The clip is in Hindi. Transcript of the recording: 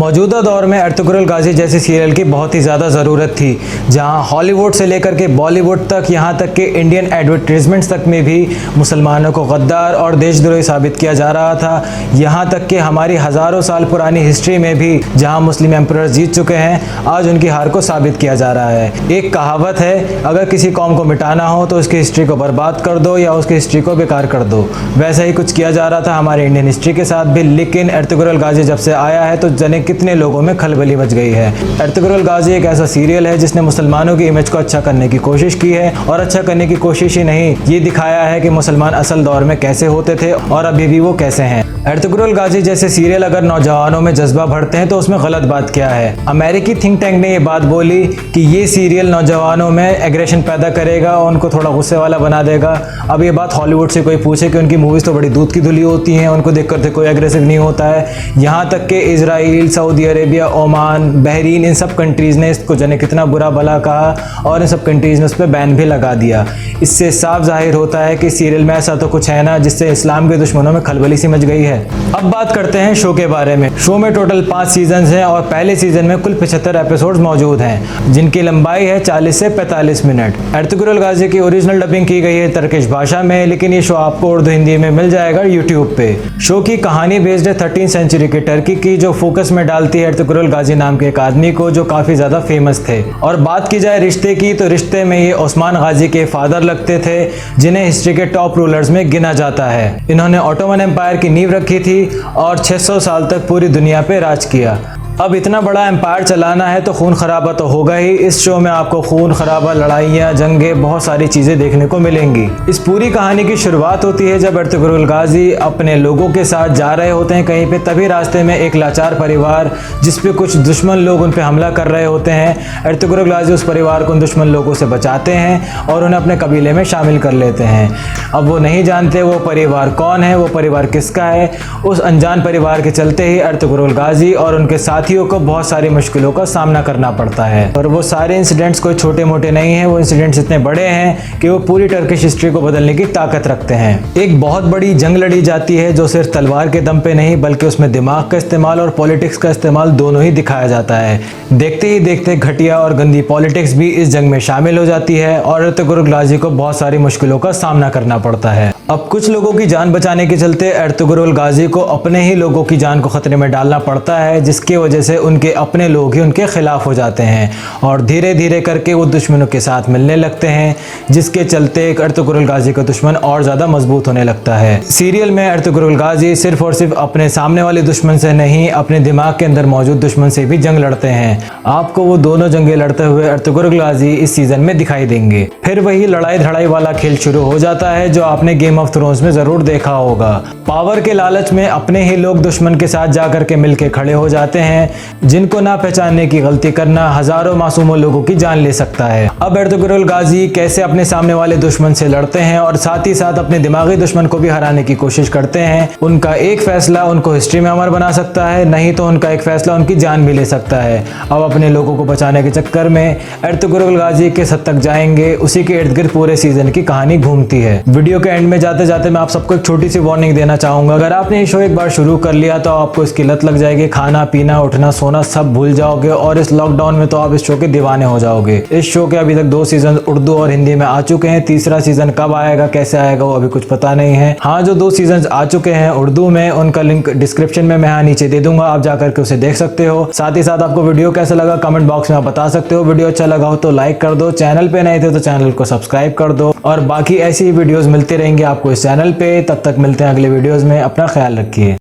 मौजूदा दौर में अर्तुगरुल गाजी जैसे सीरियल की बहुत ही ज़्यादा ज़रूरत थी, जहां हॉलीवुड से लेकर के बॉलीवुड तक, यहां तक कि इंडियन एडवर्टीजमेंट्स तक में भी मुसलमानों को गद्दार और देशद्रोही साबित किया जा रहा था। यहां तक कि हमारी हज़ारों साल पुरानी हिस्ट्री में भी जहां मुस्लिम एम्परर जीत चुके हैं, आज उनकी हार को साबित किया जा रहा है। एक कहावत है, अगर किसी कौम को मिटाना हो तो उसकी हिस्ट्री को बर्बाद कर दो या उसकी हिस्ट्री को बेकार कर दो। वैसा ही कुछ किया जा रहा था हमारे इंडियन हिस्ट्री के साथ भी, लेकिन अर्तुगरुल गाजी जब से आया है तो जाने कितने लोगों में खलबली मच गई है। अर्तुगरुल गाजी एक ऐसा सीरियल है जिसने मुसलमानों की इमेज को अच्छा करने की कोशिश की है, और अच्छा करने की कोशिश ही नहीं, ये दिखाया है कि मुसलमान असल दौर में कैसे होते थे और अभी भी वो कैसे हैं। अर्तुगरुल गाजी जैसे सीरियल अगर नौजवानों में जज्बा भरते हैं तो उसमें गलत बात क्या है। अमेरिकी थिंक टैंक ने ये बात बोली कि ये सीरियल नौजवानों में एग्रेशन पैदा करेगा और उनको थोड़ा गुस्से वाला बना देगा। अब ये बात हॉलीवुड से कोई पूछे कि उनकी मूवीज़ तो बड़ी दूध की धुली होती हैं, उनको देख कर कोई एग्रेसिव नहीं होता है। यहाँ तक कि Israel, Saudi Arabia, Oman, Bahrain, इन सब कंट्रीज़ ने इसको जाने कितना बुरा भला कहा और इन सब कंट्रीज़ ने उस पर बैन भी लगा दिया। इससे साफ जाहिर होता है कि सीरियल में ऐसा तो कुछ है ना जिससे इस्लाम के दुश्मनों में खलबली सी मच गई है। अब बात करते हैं शो के बारे में। शो में टोटल 5 सीजन हैं और पहले सीजन में कुल 75 एपिसोड्स मौजूद हैं, जिनकी लंबाई है 40 से 45 मिनट। अर्तुगरुल गाजी की ओरिजिनल डबिंग की गई है टर्किश भाषा में, लेकिन ये शो आपको उर्दू हिंदी में मिल जाएगा यूट्यूब पे। शो की कहानी बेस्ड है 13th सेंचुरी की टर्की की, जो फोकस में डालती है अर्तुगरुल गाजी नाम के एक आदमी को जो काफी ज्यादा फेमस थे। और बात की जाए रिश्ते की, तो रिश्ते में ये ओस्मान गाजी के फादर लगते थे, जिन्हें हिस्ट्री के टॉप रूलर्स में गिना जाता है। इन्होंने ऑटोमन एम्पायर की नींव रखी थी और 600 साल तक पूरी दुनिया पे राज किया। अब इतना बड़ा एम्पायर चलाना है तो खून खराबा तो होगा ही। इस शो में आपको खून खराबा, लड़ाइयाँ, जंगें, बहुत सारी चीज़ें देखने को मिलेंगी। इस पूरी कहानी की शुरुआत होती है जब अर्तुगरुल गाजी अपने लोगों के साथ जा रहे होते हैं कहीं पे, तभी रास्ते में एक लाचार परिवार जिस पे कुछ दुश्मन लोग उन पे हमला कर रहे होते हैं। अर्तुगरुल गाजी उस परिवार को उन दुश्मन लोगों से बचाते हैं और उन्हें अपने कबीले में शामिल कर लेते हैं। अब वो नहीं जानते वो परिवार कौन है, वो परिवार किसका है। उस अनजान परिवार के चलते ही अर्तुगरुल गाजी और उनके साथियों को बहुत सारी मुश्किलों का सामना करना पड़ता है। और वो सारे इंसिडेंट्स कोई छोटे मोटे नहीं हैं, वो इंसिडेंट्स इतने बड़े हैं कि वो पूरी टर्किश हिस्ट्री को बदलने की ताकत रखते हैं। एक बहुत बड़ी जंग लड़ी जाती है जो सिर्फ तलवार के दम पे नहीं, बल्कि उसमें दिमाग का इस्तेमाल और पॉलिटिक्स का इस्तेमाल दोनों ही दिखाया जाता है। देखते ही देखते घटिया और गंदी पॉलिटिक्स भी इस जंग में शामिल हो जाती है और अर्तुगरुल गाजी को बहुत सारी मुश्किलों का सामना करना पड़ता है। अब कुछ लोगों की जान बचाने के चलते अर्तुगरुल गाजी को अपने ही लोगों की जान को खतरे में डालना पड़ता है, जिसकी वजह से उनके अपने लोग ही उनके खिलाफ हो जाते हैं और धीरे धीरे करके वो दुश्मनों के साथ मिलने लगते हैं, जिसके चलते अर्तुगरुल गाजी का दुश्मन और ज़्यादा मजबूत होने लगता है। सीरियल में अर्तुगरुल गाजी सिर्फ और सिर्फ अपने सामने वाले दुश्मन से नहीं, अपने दिमाग के अंदर मौजूद दुश्मन से भी जंग लड़ते हैं। आपको वो दोनों जंगें लड़ते हुए अर्तुगरुल गाजी इस सीजन में दिखाई देंगे। फिर वही लड़ाई धड़ाई वाला खेल शुरू हो जाता है जो आपने गेम ऑफ थ्रोन्स में जरूर देखा होगा। पावर के लालच में अपने ही लोग दुश्मन के साथ जाकर के मिलके खड़े हो जाते हैं, जिनको ना पहचानने की गलती करना हजारों मासूमों लोगों की जान ले सकता है। अब अर्तुगरुल गाजी कैसे अपने सामने वाले दुश्मन से लड़ते हैं और साथ ही साथ अपने दिमागी दुश्मन को भी हराने की कोशिश करते हैं। उनका एक फैसला उनको हिस्ट्री में अमर बना सकता है, नहीं तो उनका एक फैसला उनकी जान भी ले सकता है। अब अपने लोगों को बचाने के चक्कर में अर्तुगरुल गाजी किस हद तक जाएंगे, उसी के इर्द गिर्द पूरे सीजन की कहानी घूमती है। वीडियो के एंड में जाते जाते मैं आप सबको एक छोटी सी वार्निंग देना चाहूंगा। अगर आपने ये शो एक बार शुरू कर लिया तो आपको इसकी लत लग जाएगी। खाना पीना, उठना सोना सब भूल जाओगे और इस लॉकडाउन में तो आप इस शो के दीवाने हो जाओगे। इस शो के अभी तक 2 सीजन उर्दू और हिंदी में आ चुके हैं। तीसरा सीजन कब आएगा, कैसे आएगा, वो अभी कुछ पता नहीं है। हाँ, जो 2 सीजन आ चुके हैं उर्दू में, उनका लिंक डिस्क्रिप्शन में मैं यहाँ नीचे दे दूंगा, आप जाकर के उसे देख सकते हो। साथ ही साथ आपको वीडियो कैसा लगा कमेंट बॉक्स में आप बता सकते हो। वीडियो अच्छा लगा हो तो लाइक कर दो, चैनल पे नए थे तो चैनल को सब्सक्राइब कर दो, और बाकी ऐसी ही वीडियोस मिलते रहेंगे आपको इस चैनल पे। तब तक मिलते हैं अगले वीडियोस में। अपना ख्याल रखिए।